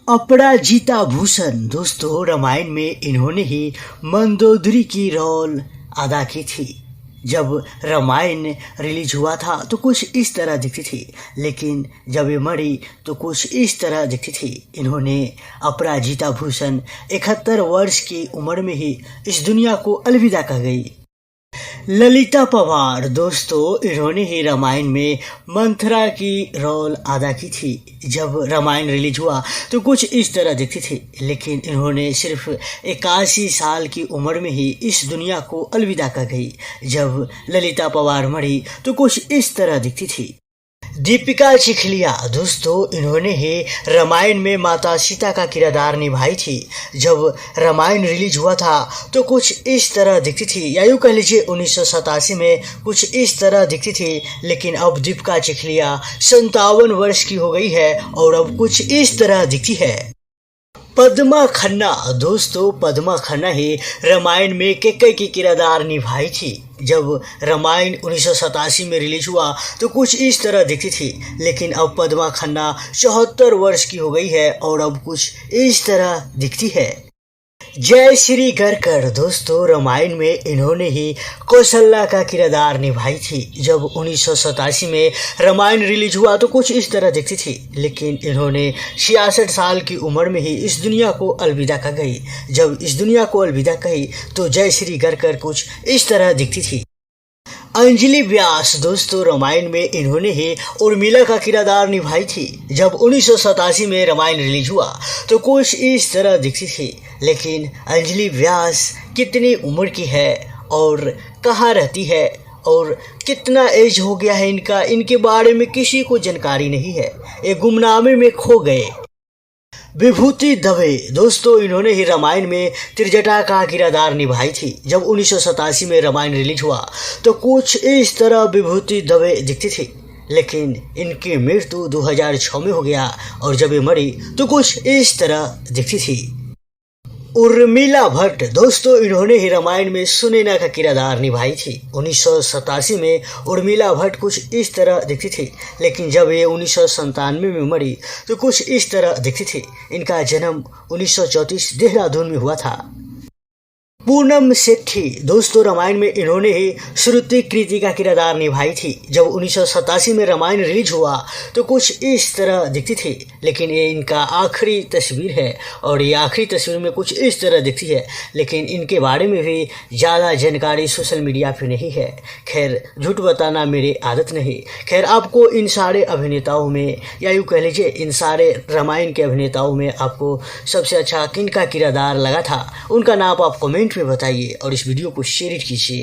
अपराजिता भूषण दोस्तों, रामायण में इन्होंने ही मंदोदरी की रोल अदा की थी। जब रामायण रिलीज हुआ था तो कुछ इस तरह दिखती थी, लेकिन जब ये मरी तो कुछ इस तरह दिखती थी। इन्होंने अपराजिता भूषण 71 वर्ष की उम्र में ही इस दुनिया को अलविदा कह गई। ललिता पवार दोस्तों, इन्होंने ही रामायण में मंथरा की रोल अदा की थी। जब रामायण रिलीज हुआ तो कुछ इस तरह दिखती थी, लेकिन इन्होंने सिर्फ 81 साल की उम्र में ही इस दुनिया को अलविदा कर गई। जब ललिता पवार मरी तो कुछ इस तरह दिखती थी। दीपिका चिखलिया दोस्तों, इन्होंने ही रामायण में माता सीता का किरदार निभाई थी। जब रामायण रिलीज हुआ था तो कुछ इस तरह दिखती थी, या यूँ कह लीजिए 1987 में कुछ इस तरह दिखती थी, लेकिन अब दीपिका चिखलिया 57 वर्ष की हो गई है और अब कुछ इस तरह दिखती है। पद्मा खन्ना दोस्तों, पद्मा खन्ना ही रामायण में कैकेयी की किरदार निभाई थी। जब रामायण 1987 में रिलीज हुआ तो कुछ इस तरह दिखती थी, लेकिन अब पद्मा खन्ना 74 वर्ष की हो गई है और अब कुछ इस तरह दिखती है। जयश्री गरकर दोस्तों, रामायण में इन्होंने ही कौशल्या का किरदार निभाई थी। जब 1987 में रामायण रिलीज हुआ तो कुछ इस तरह दिखती थी, लेकिन इन्होंने 66 साल की उम्र में ही इस दुनिया को अलविदा कर गई। जब इस दुनिया को अलविदा कही तो जयश्री गरकर कुछ इस तरह दिखती थी। अंजलि व्यास दोस्तों, रामायण में इन्होंने ही उर्मिला का किरदार निभाई थी। जब 1987 में रामायण रिलीज हुआ तो कुछ इस तरह दिखती थी, लेकिन अंजलि व्यास कितनी उम्र की है और कहाँ रहती है और कितना एज हो गया है इनके बारे में किसी को जानकारी नहीं है। ये गुमनामी में खो गए। विभूति दवे दोस्तों, इन्होंने ही रामायण में त्रिजटा का किरदार निभाई थी। जब 1987 में रामायण रिलीज हुआ तो कुछ इस तरह विभूति दवे दिखती थी, लेकिन इनकी मृत्यु 2006 में हो गया और जब ये मरी तो कुछ इस तरह दिखती थी। उर्मिला भट्ट दोस्तों, इन्होंने ही रामायण में सुनैना का किरदार निभाई थी। 1987 में उर्मिला भट्ट कुछ इस तरह दिखती थी, लेकिन जब ये 1997 में मरी तो कुछ इस तरह दिखती थी। इनका जन्म 1934 देहरादून में हुआ था। पूनम सेठी दोस्तों, रामायण में इन्होंने ही श्रुति कृति का किरदार निभाई थी। जब 1987 में रामायण रिलीज हुआ तो कुछ इस तरह दिखती थी, लेकिन ये इनका आखिरी तस्वीर है और ये आखिरी तस्वीर में कुछ इस तरह दिखती है, लेकिन इनके बारे में भी ज़्यादा जानकारी सोशल मीडिया पे नहीं है। खैर, झूठ बताना मेरी आदत नहीं। खैर, आपको इन सारे अभिनेताओं में, या यूँ कह लीजिए इन सारे रामायण के अभिनेताओं में आपको सबसे अच्छा किन का किरदार लगा था, उनका नाम आप कमेंट में बताइए और इस वीडियो को शेयर कीजिए।